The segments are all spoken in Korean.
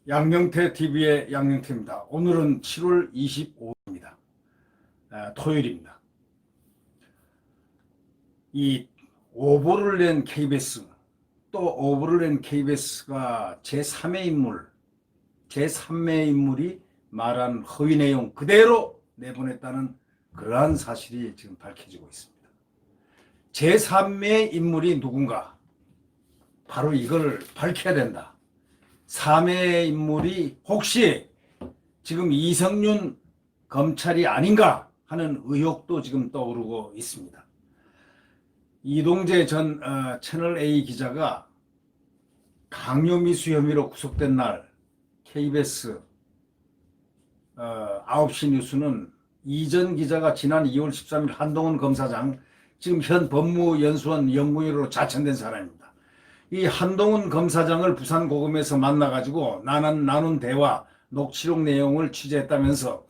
양영태 TV의 양영태입니다. 오늘은 7월 25일입니다. 토요일입니다. 이 오보를 낸 KBS, 또 오보를 낸 KBS가 제3의 인물이 말한 허위 내용 그대로 내보냈다는 그러한 사실이 지금 밝혀지고 있습니다. 제3의 인물이 누군가? 바로 이걸 밝혀야 된다. 3의 인물이 혹시 지금 이성윤 검찰이 아닌가 하는 의혹도 지금 떠오르고 있습니다. 이동재 전 채널A 기자가 강요미수 혐의로 구속된 날 KBS 9시 뉴스는 이전 기자가 지난 2월 13일 한동훈 검사장, 지금 현 법무연수원 연구위로 자천된 사람입니다. 이 한동훈 검사장을 부산고검에서 만나가지고 나눈 대화, 녹취록 내용을 취재했다면서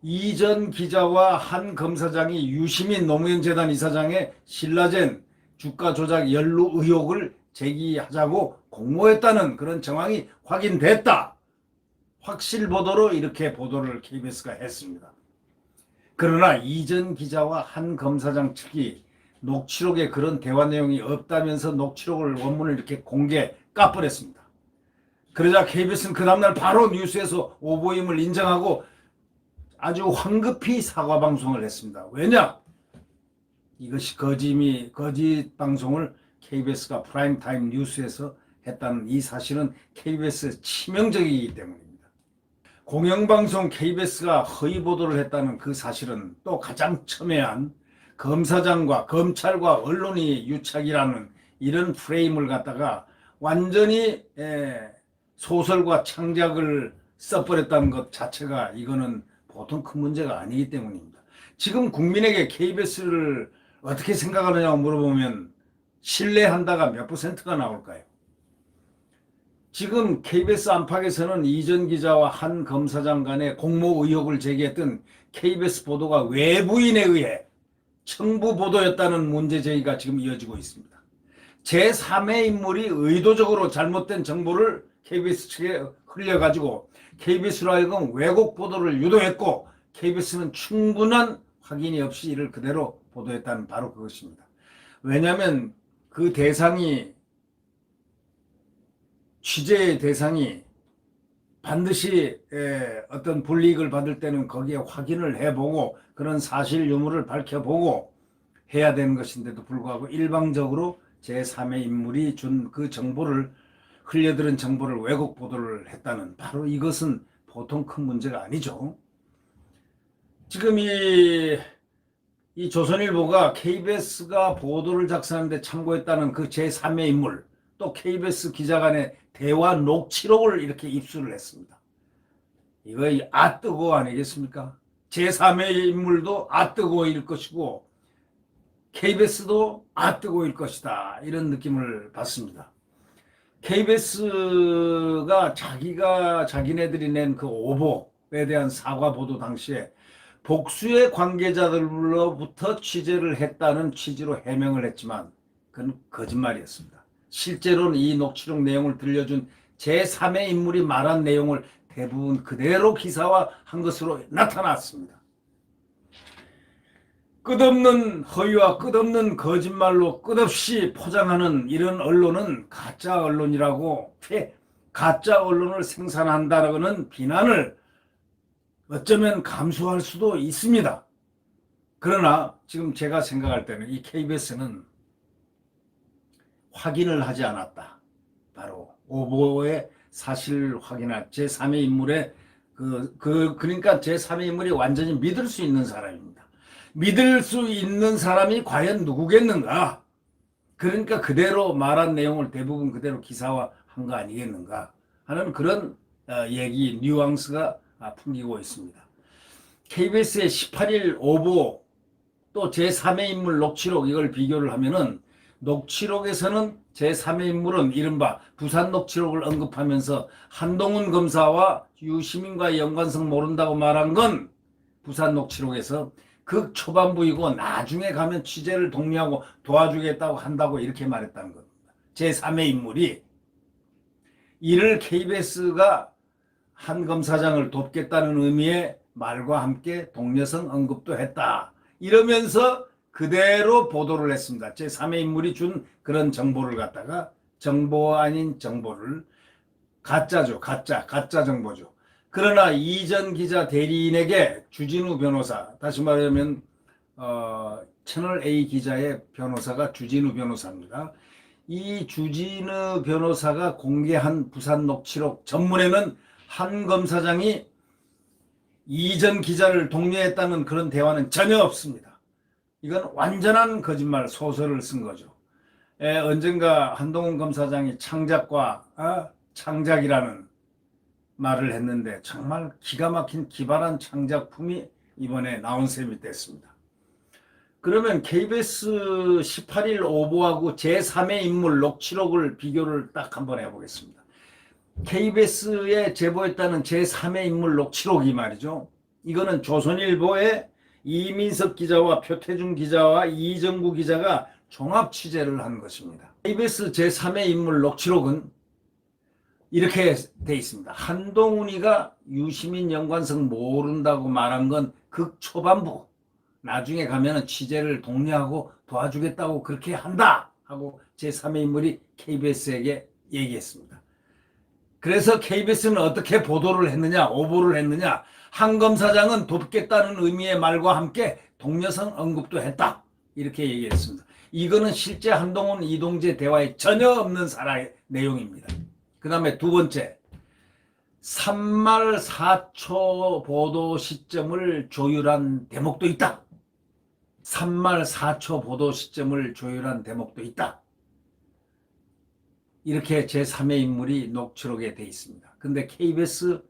이전 기자와 한 검사장이 유시민 노무현 재단 이사장의 신라젠 주가 조작 연루 의혹을 제기하자고 공모했다는 그런 정황이 확인됐다. 확실 보도로 이렇게 보도를 KBS가 했습니다. 그러나 이전 기자와 한 검사장 측이 녹취록에 그런 대화 내용이 없다면서 녹취록을 원문을 이렇게 공개 까버렸습니다. 그러자 KBS는 그 다음날 바로 뉴스에서 오보임을 인정하고 아주 황급히 사과 방송을 했습니다. 왜냐? 이것이 거짓 방송을 KBS가 프라임타임 뉴스에서 했다는 이 사실은 KBS 치명적이기 때문입니다. 공영방송 KBS가 허위 보도를 했다는 그 사실은 또 가장 첨예한 검사장과 검찰과 언론이 유착이라는 이런 프레임을 갖다가 완전히 소설과 창작을 써버렸다는 것 자체가 이거는 보통 큰 문제가 아니기 때문입니다. 지금 국민에게 KBS를 어떻게 생각하느냐고 물어보면 신뢰한다가 몇 %가 나올까요? 지금 KBS 안팎에서는 이전 기자와 한 검사장 간의 공모 의혹을 제기했던 KBS 보도가 외부인에 의해 청부 보도였다는 문제 제기가 지금 이어지고 있습니다. 제3의 인물이 의도적으로 잘못된 정보를 KBS 측에 흘려가지고 KBS로 하여금 왜곡 보도를 유도했고 KBS는 충분한 확인이 없이 이를 그대로 보도했다는 바로 그것입니다. 왜냐하면 그 취재의 대상이 반드시 어떤 불이익을 받을 때는 거기에 확인을 해보고 그런 사실 유무를 밝혀보고 해야 되는 것인데도 불구하고 일방적으로 제3의 인물이 준 그 정보를, 흘려들은 정보를 왜곡 보도를 했다는 바로 이것은 보통 큰 문제가 아니죠. 지금 이 조선일보가 KBS가 보도를 작성하는데 참고했다는 그 제3의 인물, 또 KBS 기자 간의 대화 녹취록을 이렇게 입수를 했습니다. 이거 아뜨고 아니겠습니까? 제3의 인물도 아뜨고일 것이고 KBS도 아뜨고일 것이다. 이런 느낌을 받습니다. KBS가 자기네들이 낸 그 오보에 대한 사과 보도 당시에 복수의 관계자들로부터 취재를 했다는 취지로 해명을 했지만 그건 거짓말이었습니다. 실제로는 이 녹취록 내용을 들려준 제3의 인물이 말한 내용을 대부분 그대로 기사화한 것으로 나타났습니다. 끝없는 허위와 끝없는 거짓말로 끝없이 포장하는 이런 언론은 가짜 언론이라고, 가짜 언론을 생산한다라는 비난을 어쩌면 감수할 수도 있습니다. 그러나 지금 제가 생각할 때는 이 KBS는 확인을 하지 않았다. 바로 오보의 사실 확인할 제3의 인물의 그러니까 제3의 인물이 완전히 믿을 수 있는 사람입니다. 믿을 수 있는 사람이 과연 누구겠는가? 그러니까 그대로 말한 내용을 대부분 그대로 기사화한 거 아니겠는가 하는 그런 얘기, 뉘앙스가 풍기고 있습니다. KBS의 18일 오보 또 제3의 인물 녹취록 이걸 비교를 하면은 녹취록에서는 제3의 인물은 이른바 부산 녹취록을 언급하면서 한동훈 검사와 유시민과의 연관성 모른다고 말한 건 부산 녹취록에서 그 초반부이고 나중에 가면 취재를 독려하고 도와주겠다고 한다고 이렇게 말했다는 겁니다. 제3의 인물이 이를 KBS가 한 검사장을 돕겠다는 의미의 말과 함께 동료성 언급도 했다. 이러면서 그대로 보도를 했습니다. 제3의 인물이 준 그런 정보를 갖다가 정보 아닌 정보를 가짜죠. 가짜 정보죠. 그러나 이전 기자 대리인에게 주진우 변호사, 다시 말하면 채널 A 기자의 변호사가 주진우 변호사입니다. 이 주진우 변호사가 공개한 부산 녹취록 전문에는 한 검사장이 이전 기자를 독려했다는 그런 대화는 전혀 없습니다. 이건 완전한 거짓말 소설을 쓴 거죠. 언젠가 한동훈 검사장이 창작과 창작이라는 말을 했는데 정말 기가 막힌 기발한 창작품이 이번에 나온 셈이 됐습니다. 그러면 KBS 18일 오보하고 제3의 인물 녹취록을 비교를 딱 한번 해보겠습니다. KBS에 제보했다는 제3의 인물 녹취록이 말이죠. 이거는 조선일보의 이민석 기자와 표태준 기자와 이정구 기자가 종합 취재를 한 것입니다. KBS 제3의 인물 녹취록은 이렇게 돼 있습니다. 한동훈이가 유시민 연관성 모른다고 말한 건 극초반부. 나중에 가면은 취재를 독려하고 도와주겠다고 그렇게 한다 하고 제3의 인물이 KBS에게 얘기했습니다. 그래서 KBS는 어떻게 보도를 했느냐, 오보를 했느냐, 한 검사장은 돕겠다는 의미의 말과 함께 동료성 언급도 했다. 이렇게 얘기했습니다. 이거는 실제 한동훈, 이동재 대화에 전혀 없는 사라의 내용입니다. 그 다음에 두 번째, 3말 4초 보도 시점을 조율한 대목도 있다. 3말 4초 보도 시점을 조율한 대목도 있다. 이렇게 제3의 인물이 녹취록에 돼 있습니다. 근데 KBS가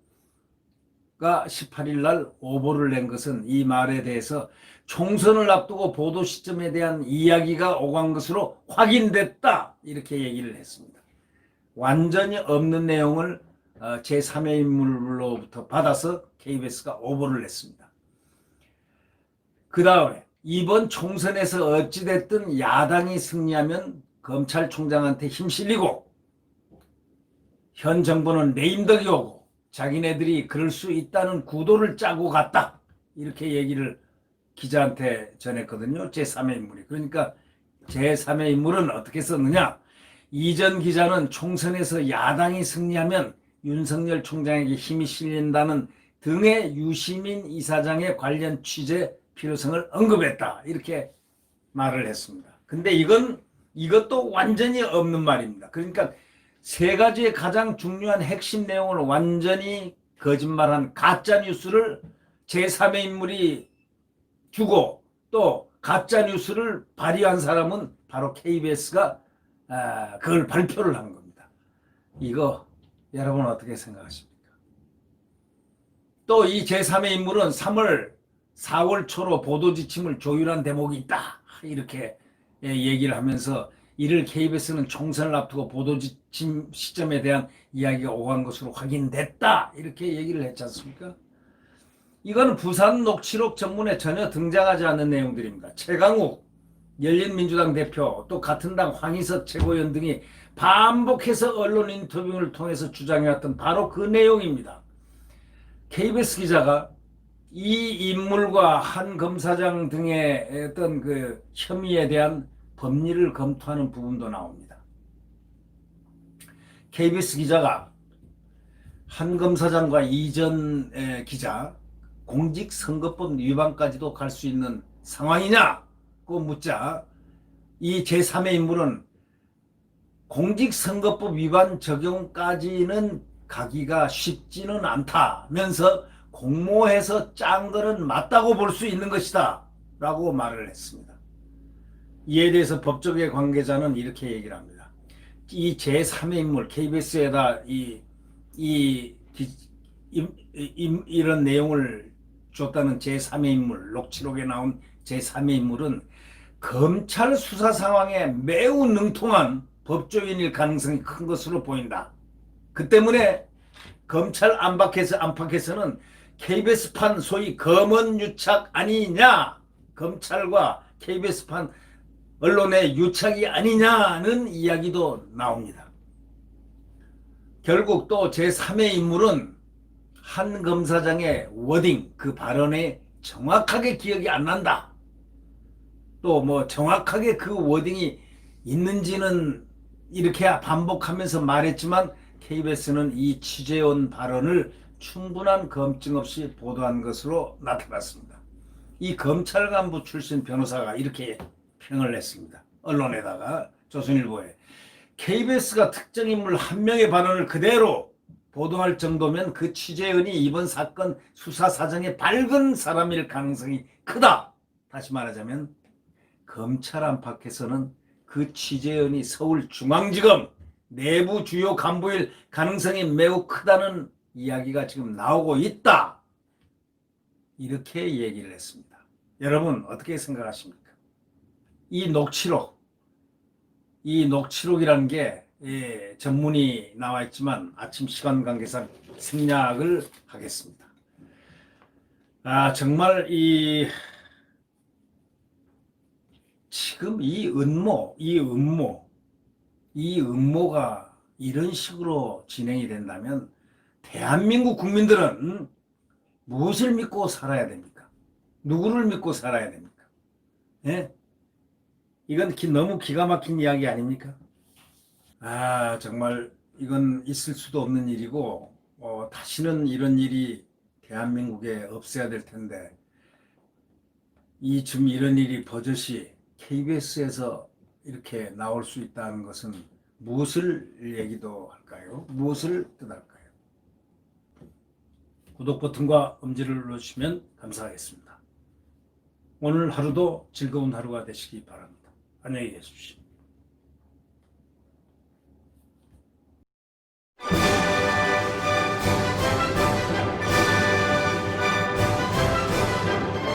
18일 날 오보를 낸 것은 이 말에 대해서 총선을 앞두고 보도 시점에 대한 이야기가 오간 것으로 확인됐다. 이렇게 얘기를 했습니다. 완전히 없는 내용을 제3의 인물로부터 받아서 KBS가 오보를 냈습니다. 그 다음에 이번 총선에서 어찌됐든 야당이 승리하면 검찰총장한테 힘실리고 현 정부는 내임덕이 오고 자기네들이 그럴 수 있다는 구도를 짜고 갔다. 이렇게 얘기를 기자한테 전했거든요. 제3의 인물이. 그러니까 제3의 인물은 어떻게 썼느냐. 이전 기자는 총선에서 야당이 승리하면 윤석열 총장에게 힘이 실린다는 등의 유시민 이사장의 관련 취재 필요성을 언급했다. 이렇게 말을 했습니다. 근데 이것도 완전히 없는 말입니다. 그러니까 세 가지의 가장 중요한 핵심 내용을 완전히 거짓말한 가짜 뉴스를 제3의 인물이 주고 또 가짜 뉴스를 발휘한 사람은 바로 KBS가 그걸 발표를 한 겁니다. 이거 여러분 어떻게 생각하십니까? 또 이 제3의 인물은 4월 초로 보도 지침을 조율한 대목이 있다. 이렇게 얘기를 하면서 이를 KBS는 총선을 앞두고 보도 지침 시점에 대한 이야기가 오간 것으로 확인됐다. 이렇게 얘기를 했지 않습니까? 이건 부산 녹취록 전문에 전혀 등장하지 않는 내용들입니다. 최강욱 열린민주당 대표 또 같은 당 황희석 최고위원 등이 반복해서 언론 인터뷰를 통해서 주장해왔던 바로 그 내용입니다. KBS 기자가 이 인물과 한 검사장 등의 어떤 그 혐의에 대한 법리를 검토하는 부분도 나옵니다. KBS 기자가 한 검사장과 이전 기자 공직선거법 위반까지도 갈 수 있는 상황이냐고 묻자 이 제3의 인물은 공직선거법 위반 적용까지는 가기가 쉽지는 않다면서 공모해서 짠 거는 맞다고 볼 수 있는 것이다 라고 말을 했습니다. 이에 대해서 법조계 관계자는 이렇게 얘기를 합니다. 이 제3의 인물 KBS에다 이런 내용을 줬다는 제3의 인물 녹취록에 나온 제3의 인물은 검찰 수사 상황에 매우 능통한 법조인일 가능성이 큰 것으로 보인다. 그 때문에 검찰 안팎에서는 KBS판 소위 검언 유착 아니냐, 검찰과 KBS판 언론의 유착이 아니냐는 이야기도 나옵니다. 결국 또 제3의 인물은 한 검사장의 워딩, 그 발언이 정확하게 기억이 안 난다. 또 뭐 정확하게 그 워딩이 있는지는 이렇게 반복하면서 말했지만 KBS는 이 취재원 발언을 충분한 검증 없이 보도한 것으로 나타났습니다. 이 검찰 간부 출신 변호사가 이렇게 평을 냈습니다. 언론에다가 조선일보에 KBS가 특정 인물 한 명의 발언을 그대로 보도할 정도면 그 취재원이 이번 사건 수사 사정에 밝은 사람일 가능성이 크다. 다시 말하자면 검찰 안팎에서는 그 취재원이 서울중앙지검 내부 주요 간부일 가능성이 매우 크다는 이야기가 지금 나오고 있다. 이렇게 얘기를 했습니다. 여러분 어떻게 생각하십니까? 이 녹취록이라는 게 전문이 나와 있지만 아침 시간 관계상 생략을 하겠습니다. 정말 지금 이 음모가 이런 식으로 진행이 된다면 대한민국 국민들은 무엇을 믿고 살아야 됩니까? 누구를 믿고 살아야 됩니까? 예? 이건 너무 기가 막힌 이야기 아닙니까? 정말 이건 있을 수도 없는 일이고 다시는 이런 일이 대한민국에 없어야 될 텐데 지금 이런 일이 버젓이 KBS에서 이렇게 나올 수 있다는 것은 무엇을 얘기도 할까요? 무엇을 뜻할까요? 구독 버튼과 엄지를 눌러주시면 감사하겠습니다. 오늘 하루도 즐거운 하루가 되시기 바랍니다. 안녕히 계십시오.